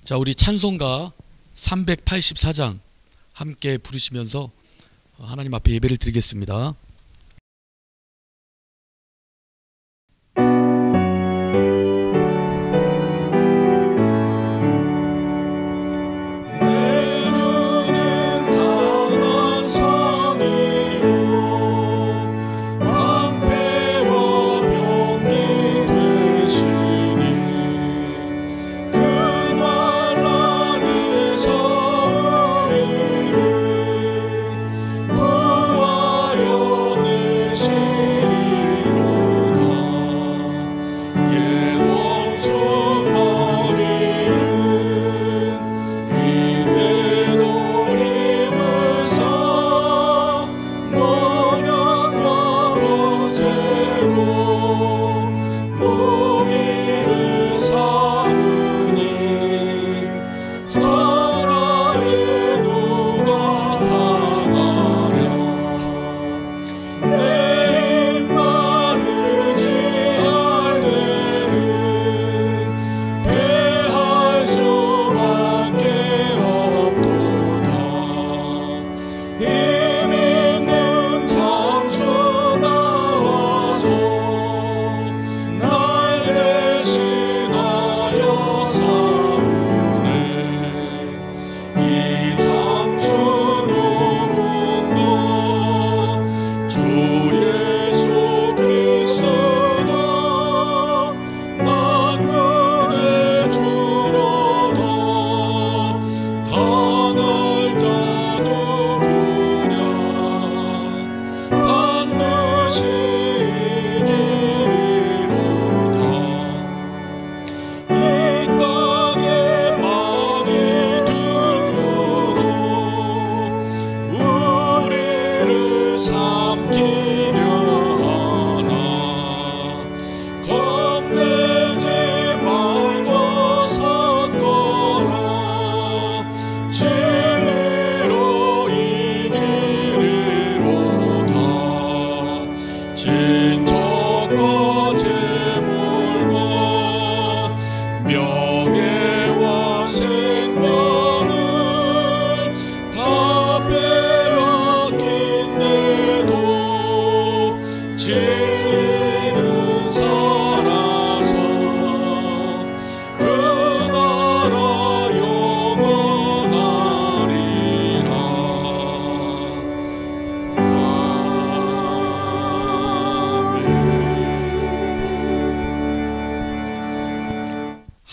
자, 우리 찬송가 384장 함께 부르시면서 하나님 앞에 예배를 드리겠습니다.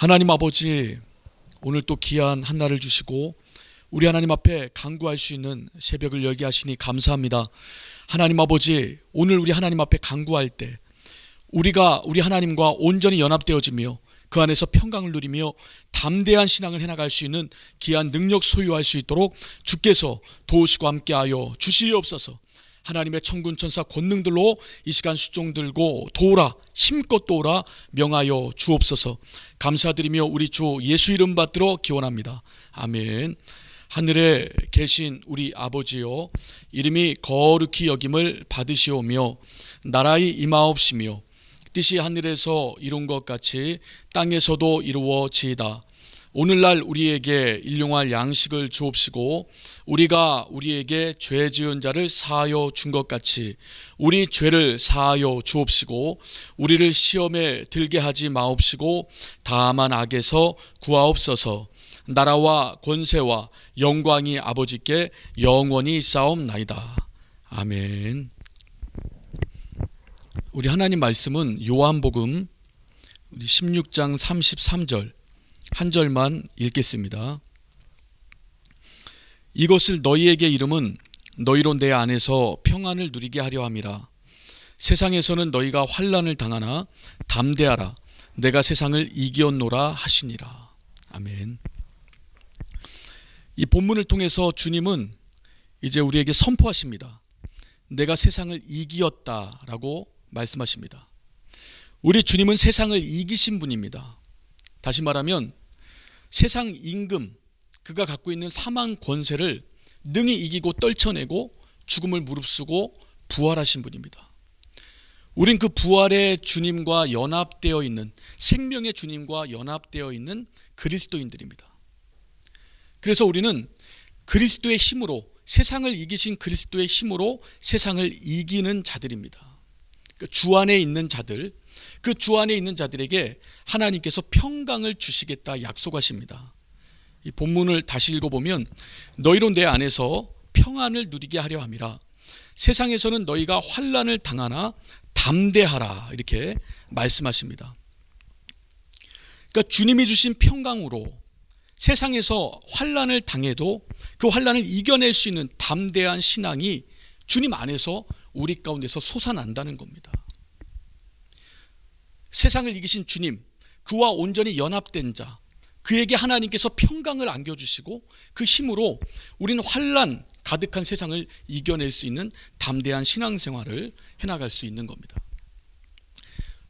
하나님 아버지, 오늘 또 귀한 한날을 주시고 우리 하나님 앞에 간구할 수 있는 새벽을 열게 하시니 감사합니다. 하나님 아버지, 오늘 우리 하나님 앞에 간구할 때 우리가 우리 하나님과 온전히 연합되어지며 그 안에서 평강을 누리며 담대한 신앙을 해나갈 수 있는 귀한 능력 소유할 수 있도록 주께서 도우시고 함께하여 주시옵소서. 하나님의 천군 천사 권능들로 이 시간 수종 들고 도우라, 힘껏 도우라 명하여 주옵소서. 감사드리며 우리 주 예수 이름 받들어 기원합니다. 아멘. 하늘에 계신 우리 아버지여, 이름이 거룩히 여김을 받으시오며 나라의 임하옵시며 뜻이 하늘에서 이룬 것 같이 땅에서도 이루어지이다. 오늘날 우리에게 일용할 양식을 주옵시고 우리가 우리에게 죄 지은 자를 사하여 준 것 같이 우리 죄를 사하여 주옵시고 우리를 시험에 들게 하지 마옵시고 다만 악에서 구하옵소서. 나라와 권세와 영광이 아버지께 영원히 있사옵나이다. 아멘. 우리 하나님 말씀은 요한복음 16장 33절 한 절만 읽겠습니다. 이것을 너희에게 이름은 너희로 내 안에서 평안을 누리게 하려 함이라. 세상에서는 너희가 환난을 당하나 담대하라. 내가 세상을 이기었노라 하시니라. 아멘. 이 본문을 통해서 주님은 이제 우리에게 선포하십니다. 내가 세상을 이기었다라고 말씀하십니다. 우리 주님은 세상을 이기신 분입니다. 다시 말하면 세상 임금, 그가 갖고 있는 사망 권세를 능히 이기고 떨쳐내고 죽음을 무릅쓰고 부활하신 분입니다. 우린 그 부활의 주님과 연합되어 있는, 생명의 주님과 연합되어 있는 그리스도인들입니다. 그래서 우리는 그리스도의 힘으로, 세상을 이기신 그리스도의 힘으로 세상을 이기는 자들입니다. 주 안에 있는 자들, 그 주 안에 있는 자들에게 하나님께서 평강을 주시겠다 약속하십니다. 이 본문을 다시 읽어보면 너희로 내 안에서 평안을 누리게 하려 함이라. 세상에서는 너희가 환난을 당하나 담대하라, 이렇게 말씀하십니다. 그러니까 주님이 주신 평강으로 세상에서 환난을 당해도 그 환난을 이겨낼 수 있는 담대한 신앙이 주님 안에서 우리 가운데서 솟아난다는 겁니다. 세상을 이기신 주님, 그와 온전히 연합된 자, 그에게 하나님께서 평강을 안겨주시고 그 힘으로 우리는 환난 가득한 세상을 이겨낼 수 있는 담대한 신앙생활을 해나갈 수 있는 겁니다.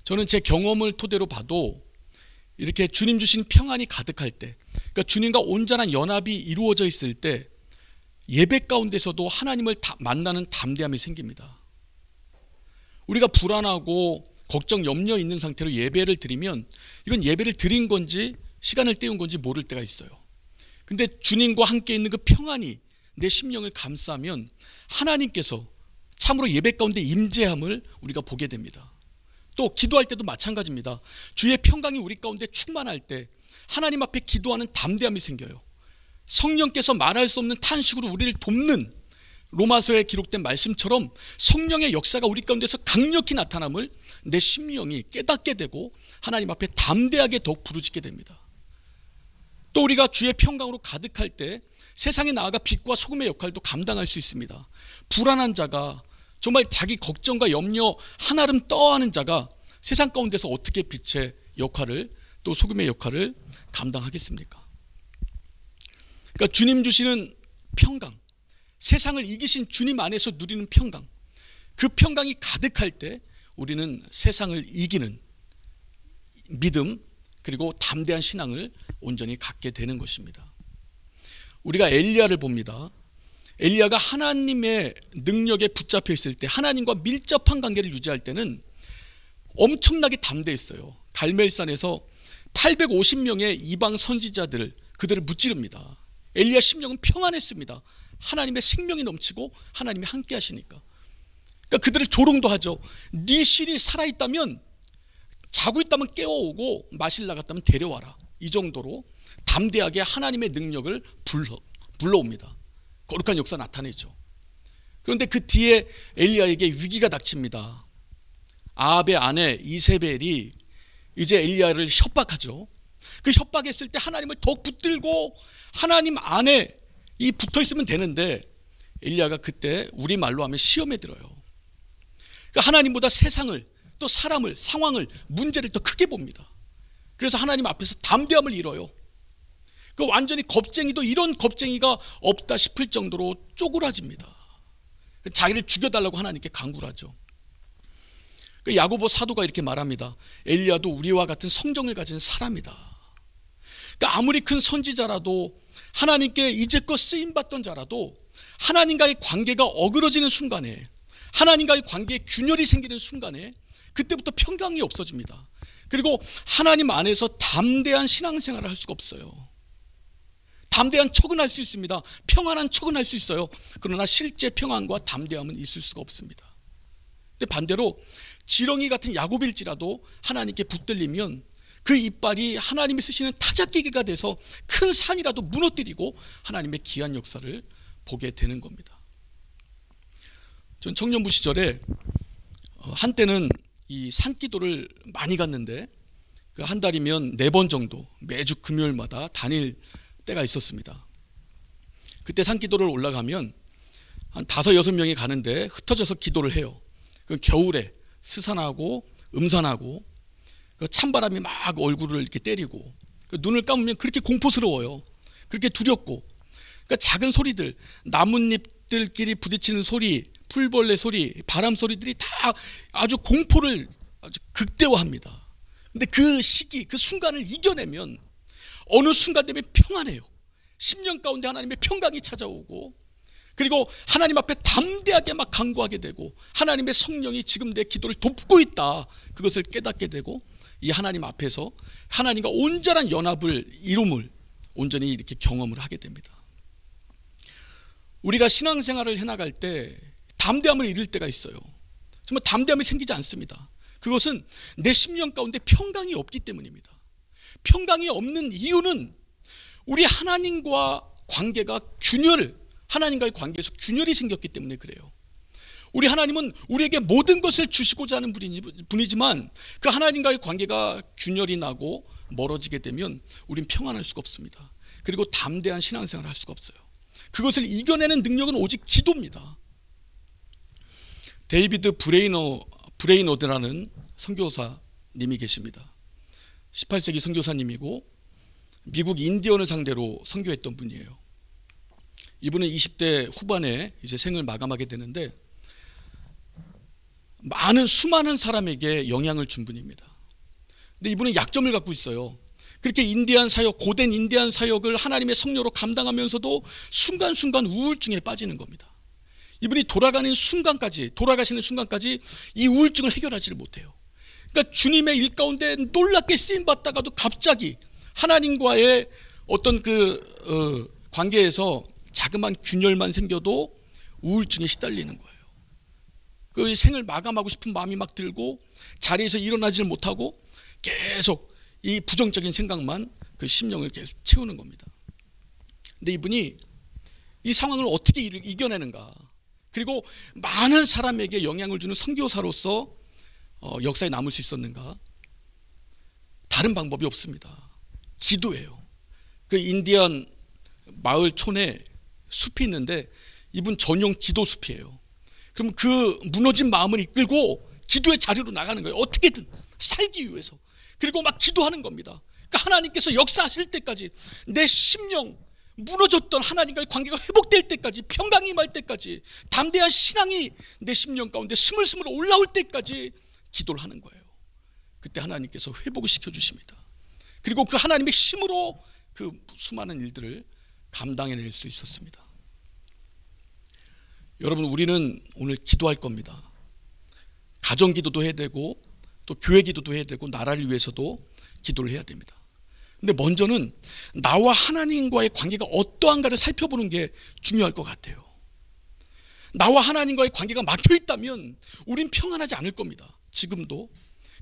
저는 제 경험을 토대로 봐도 이렇게 주님 주신 평안이 가득할 때, 그러니까 주님과 온전한 연합이 이루어져 있을 때 예배 가운데서도 하나님을 만나는 담대함이 생깁니다. 우리가 불안하고 걱정, 염려 있는 상태로 예배를 드리면 이건 예배를 드린 건지 시간을 때운 건지 모를 때가 있어요. 근데 주님과 함께 있는 그 평안이 내 심령을 감싸면 하나님께서 참으로 예배 가운데 임재함을 우리가 보게 됩니다. 또 기도할 때도 마찬가지입니다. 주의 평강이 우리 가운데 충만할 때 하나님 앞에 기도하는 담대함이 생겨요. 성령께서 말할 수 없는 탄식으로 우리를 돕는 로마서에 기록된 말씀처럼 성령의 역사가 우리 가운데서 강력히 나타남을 내 심령이 깨닫게 되고 하나님 앞에 담대하게 더욱 부르짖게 됩니다. 또 우리가 주의 평강으로 가득할 때 세상에 나아가 빛과 소금의 역할도 감당할 수 있습니다. 불안한 자가, 정말 자기 걱정과 염려 한아름 떠하는 자가 세상 가운데서 어떻게 빛의 역할을, 또 소금의 역할을 감당하겠습니까? 그러니까 주님 주시는 평강, 세상을 이기신 주님 안에서 누리는 평강, 그 평강이 가득할 때 우리는 세상을 이기는 믿음, 그리고 담대한 신앙을 온전히 갖게 되는 것입니다. 우리가 엘리야를 봅니다. 엘리야가 하나님의 능력에 붙잡혀 있을 때, 하나님과 밀접한 관계를 유지할 때는 엄청나게 담대했어요. 갈멜산에서 850명의 이방 선지자들, 그들을 무찌릅니다. 엘리야 심령은 평안했습니다. 하나님의 생명이 넘치고 하나님이 함께 하시니까. 그러니까 그들을 조롱도 하죠. 네 신이 살아있다면, 자고 있다면 깨워오고 마실 나갔다면 데려와라. 이 정도로 담대하게 하나님의 능력을 불러옵니다. 거룩한 역사 나타내죠. 그런데 그 뒤에 엘리야에게 위기가 닥칩니다. 아합의 아내 이세벨이 이제 엘리야를 협박하죠. 그 협박했을 때 하나님을 더욱 붙들고 하나님 안에 붙어 있으면 되는데, 엘리야가 그때 우리말로 하면 시험에 들어요. 그러니까 하나님보다 세상을, 또 사람을, 상황을, 문제를 더 크게 봅니다. 그래서 하나님 앞에서 담대함을 잃어요. 그 완전히 겁쟁이도 이런 겁쟁이가 없다 싶을 정도로 쪼그라집니다. 자기를 죽여달라고 하나님께 간구를 하죠. 그 야고보 사도가 이렇게 말합니다. 엘리야도 우리와 같은 성정을 가진 사람이다. 그러니까 아무리 큰 선지자라도, 하나님께 이제껏 쓰임받던 자라도 하나님과의 관계가 어그러지는 순간에, 하나님과의 관계에 균열이 생기는 순간에 그때부터 평강이 없어집니다. 그리고 하나님 안에서 담대한 신앙생활을 할 수가 없어요. 담대한 척은 할 수 있습니다. 평안한 척은 할 수 있어요. 그러나 실제 평안과 담대함은 있을 수가 없습니다. 근데 반대로 지렁이 같은 야곱일지라도 하나님께 붙들리면 그 이빨이 하나님이 쓰시는 타작기계가 돼서 큰 산이라도 무너뜨리고 하나님의 귀한 역사를 보게 되는 겁니다. 전 청년부 시절에 한때는 이 산기도를 많이 갔는데, 그 한 달이면 4번 정도 매주 금요일마다 다닐 때가 있었습니다. 그때 산기도를 올라가면 한 5-6명이 가는데 흩어져서 기도를 해요. 그 겨울에 스산하고 음산하고 그 찬바람이 막 얼굴을 이렇게 때리고, 그 눈을 감으면 그렇게 공포스러워요. 그렇게 두렵고, 그러니까 작은 소리들, 나뭇잎들끼리 부딪히는 소리, 풀벌레 소리, 바람 소리들이 다 아주 공포를 아주 극대화합니다. 근데 그 시기, 그 순간을 이겨내면 어느 순간 되면 평안해요. 심령 가운데 하나님의 평강이 찾아오고, 그리고 하나님 앞에 담대하게 막 간구하게 되고, 하나님의 성령이 지금 내 기도를 돕고 있다, 그것을 깨닫게 되고, 이 하나님 앞에서 하나님과 온전한 연합을 이룸을, 온전히 이렇게 경험을 하게 됩니다. 우리가 신앙생활을 해나갈 때 담대함을 잃을 때가 있어요. 정말 담대함이 생기지 않습니다. 그것은 내 심령 가운데 평강이 없기 때문입니다. 평강이 없는 이유는 우리 하나님과 관계가 하나님과의 관계에서 균열이 생겼기 때문에 그래요. 우리 하나님은 우리에게 모든 것을 주시고자 하는 분이지만 그 하나님과의 관계가 균열이 나고 멀어지게 되면 우린 평안할 수가 없습니다. 그리고 담대한 신앙생활을 할 수가 없어요. 그것을 이겨내는 능력은 오직 기도입니다. 데이비드 브레이너드라는 선교사님이 계십니다. 18세기 선교사님이고 미국 인디언을 상대로 선교했던 분이에요. 이분은 20대 후반에 이제 생을 마감하게 되는데 수많은 사람에게 영향을 준 분입니다. 근데 이분은 약점을 갖고 있어요. 그렇게 인디안 사역, 고된 인디안 사역을 하나님의 성령으로 감당하면서도 순간순간 우울증에 빠지는 겁니다. 이분이 돌아가시는 순간까지 이 우울증을 해결하지를 못해요. 그러니까 주님의 일 가운데 놀랍게 쓰임받다가도 갑자기 하나님과의 어떤 관계에서 자그마한 균열만 생겨도 우울증에 시달리는 거예요. 그 생을 마감하고 싶은 마음이 막 들고 자리에서 일어나지를 못하고 계속 이 부정적인 생각만 그 심령을 계속 채우는 겁니다. 근데 이분이 이 상황을 어떻게 이겨내는가, 그리고 많은 사람에게 영향을 주는 선교사로서 역사에 남을 수 있었는가? 다른 방법이 없습니다. 기도예요. 그 인디언 마을 촌에 숲이 있는데 이분 전용 기도 숲이에요. 그럼 그 무너진 마음을 이끌고 기도의 자리로 나가는 거예요. 어떻게든 살기 위해서. 그리고 막 기도하는 겁니다. 그러니까 하나님께서 역사하실 때까지, 내 심령 무너졌던 하나님과의 관계가 회복될 때까지, 평강이 임할 때까지, 담대한 신앙이 내 심령 가운데 스물스물 올라올 때까지 기도를 하는 거예요. 그때 하나님께서 회복을 시켜주십니다. 그리고 그 하나님의 힘으로 그 수많은 일들을 감당해낼 수 있었습니다. 여러분, 우리는 오늘 기도할 겁니다. 가정 기도도 해야 되고 또 교회 기도도 해야 되고 나라를 위해서도 기도를 해야 됩니다. 근데 먼저는 나와 하나님과의 관계가 어떠한가를 살펴보는 게 중요할 것 같아요. 나와 하나님과의 관계가 막혀 있다면 우린 평안하지 않을 겁니다. 지금도.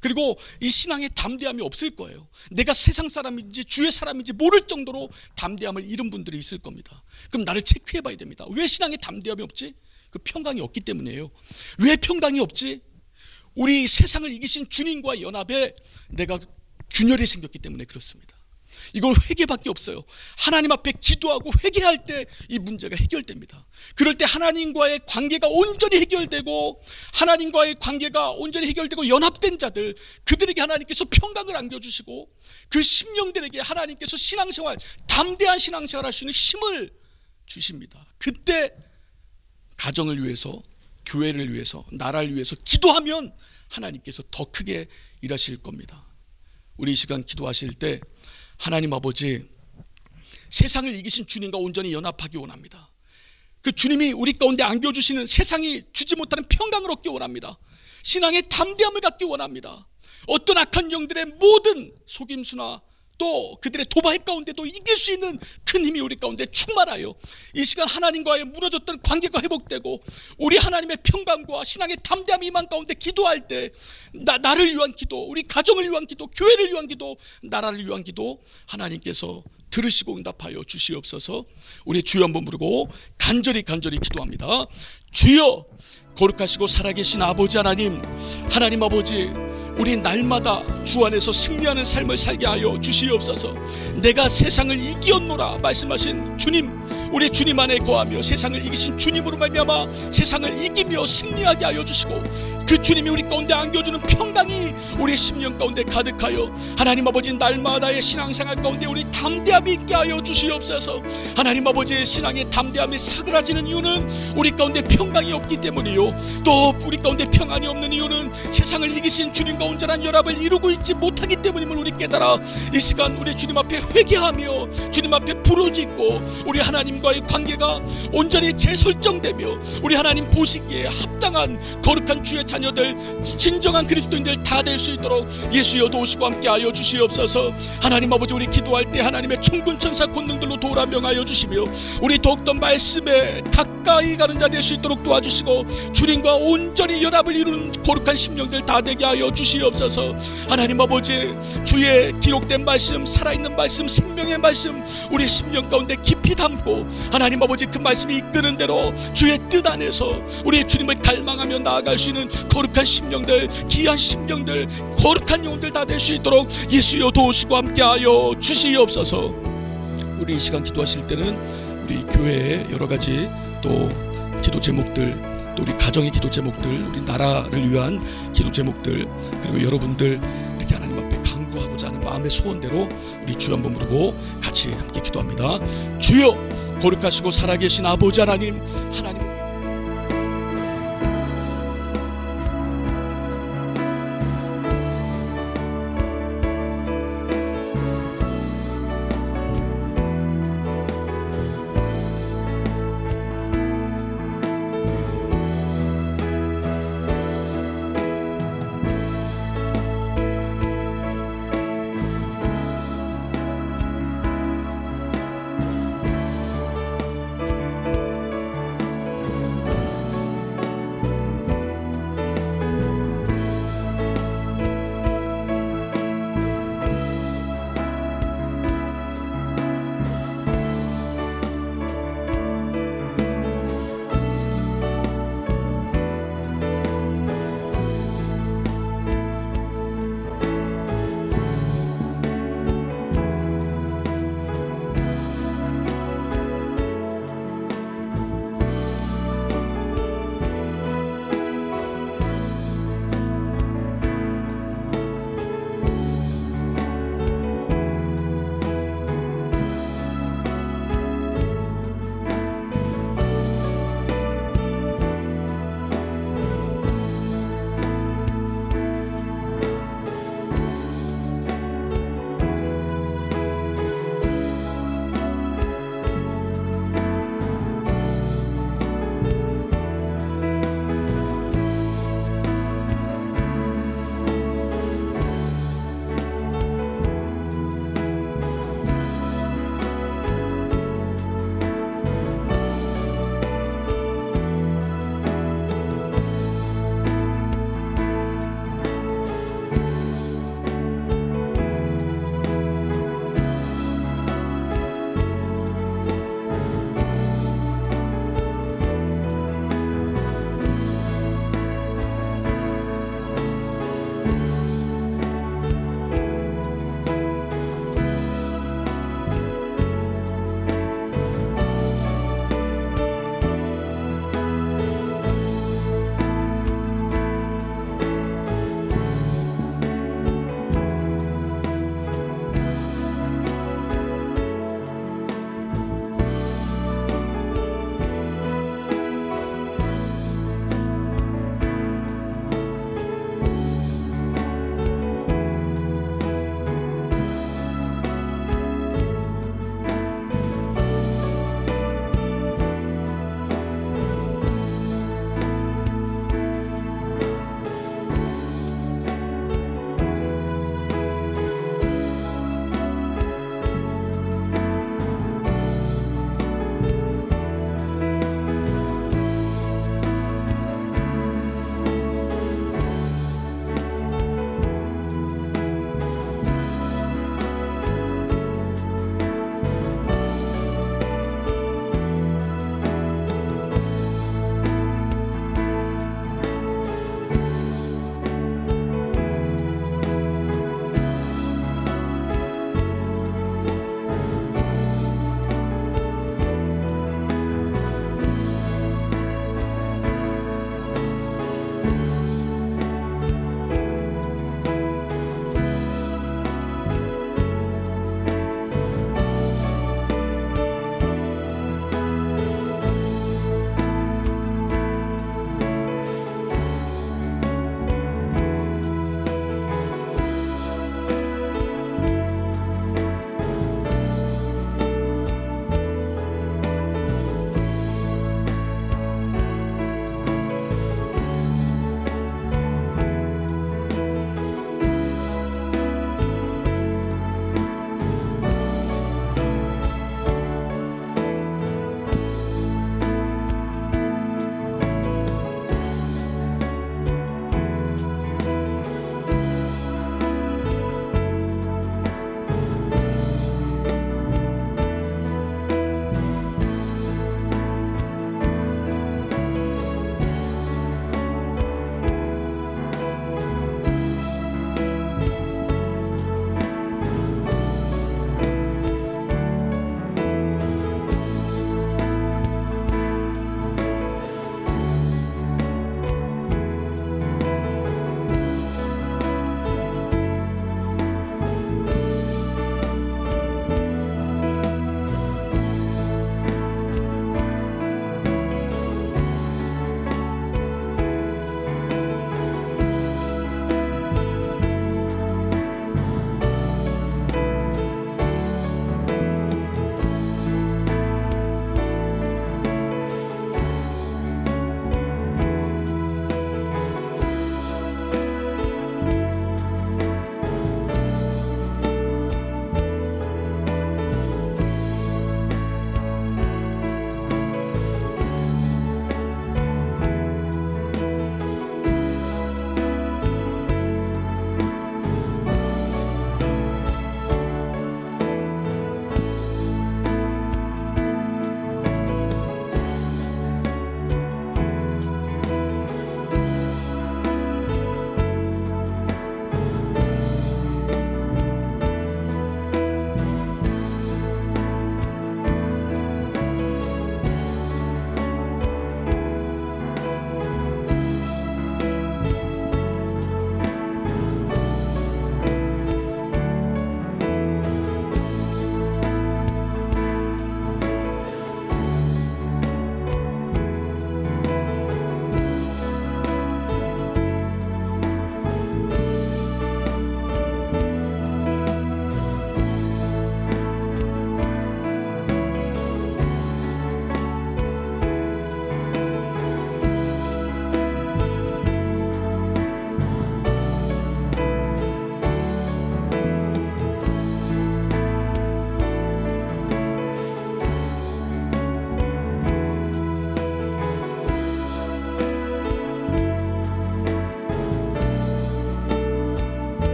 그리고 이 신앙에 담대함이 없을 거예요. 내가 세상 사람인지 주의 사람인지 모를 정도로 담대함을 잃은 분들이 있을 겁니다. 그럼 나를 체크해 봐야 됩니다. 왜 신앙에 담대함이 없지? 그 평강이 없기 때문이에요. 왜 평강이 없지? 우리 세상을 이기신 주님과의 연합에 내가 균열이 생겼기 때문에 그렇습니다. 이건 회개밖에 없어요. 하나님 앞에 기도하고 회개할 때 이 문제가 해결됩니다. 그럴 때 하나님과의 관계가 온전히 해결되고, 하나님과의 관계가 온전히 해결되고 연합된 자들, 그들에게 하나님께서 평강을 안겨주시고 그 심령들에게 하나님께서 신앙생활, 담대한 신앙생활 할 수 있는 힘을 주십니다. 그때 가정을 위해서, 교회를 위해서, 나라를 위해서 기도하면 하나님께서 더 크게 일하실 겁니다. 우리 이 시간 기도하실 때 하나님 아버지, 세상을 이기신 주님과 온전히 연합하기 원합니다. 그 주님이 우리 가운데 안겨주시는 세상이 주지 못하는 평강을 얻기 원합니다. 신앙의 담대함을 갖기 원합니다. 어떤 악한 영들의 모든 속임수나 또 그들의 도발 가운데도 이길 수 있는 큰 힘이 우리 가운데 충만하여 이 시간 하나님과의 무너졌던 관계가 회복되고 우리 하나님의 평강과 신앙의 담대함이 임한 가운데 기도할 때 나를 위한 기도, 우리 가정을 위한 기도, 교회를 위한 기도, 나라를 위한 기도 하나님께서 들으시고 응답하여 주시옵소서. 우리 주여 한번 부르고 간절히 기도합니다. 주여, 거룩하시고 살아계신 아버지 하나님, 하나님 아버지, 우리 날마다 주 안에서 승리하는 삶을 살게 하여 주시옵소서. 내가 세상을 이기었노라 말씀하신 주님, 우리 주님 안에 거하며 세상을 이기신 주님으로 말미암아 세상을 이기며 승리하게 하여 주시고, 그 주님이 우리 가운데 안겨주는 평강이 우리 심령 가운데 가득하여 하나님 아버지 날마다의 신앙생활 가운데 우리 담대함이 있게 하여 주시옵소서. 하나님 아버지의 신앙의 담대함이 사그라지는 이유는 우리 가운데 평강이 없기 때문이요, 또 우리 가운데 평안이 없는 이유는 세상을 이기신 주님과 온전한 연합을 이루고 있지 못하기 때문임을 우리 깨달아 이 시간 우리 주님 앞에 회개하며 주님 앞에 부르짖고 우리 하나님과의 관계가 온전히 재설정되며 우리 하나님 보시기에 합당한 거룩한 주의 자녀들, 진정한 그리스도인들 다 될 수 있도록 예수여 도우시고 함께하여 주시옵소서. 하나님 아버지, 우리 기도할 때 하나님의 천군 천사 권능들로 도우라 명하여 주시며 우리 더욱더 말씀에 가까이 가는 자 될 수 있도록 도와주시고 주님과 온전히 연합을 이루는 거룩한 심령들 다 되게 하여 주시옵소서. 하나님 아버지, 주의 기록된 말씀, 살아있는 말씀, 생명의 말씀 우리 심령 가운데 깊이 담고 하나님 아버지 그 말씀이 이끄는 대로 주의 뜻 안에서 우리의 주님을 갈망하며 나아갈 수 있는 거룩한 심령들, 귀한 심령들, 거룩한 영혼들 다 될 수 있도록 예수여 도우시고 함께하여 주시옵소서. 우리 이 시간 기도하실 때는 우리 교회의 여러 가지 또 기도 제목들, 또 우리 가정의 기도 제목들, 우리 나라를 위한 기도 제목들, 그리고 여러분들 이렇게 하나님 앞에 간구하고자 하는 마음의 소원대로 우리 주여 한번 부르고 같이 함께 기도합니다. 주여, 거룩하시고 살아계신 아버지 하나님, 하나님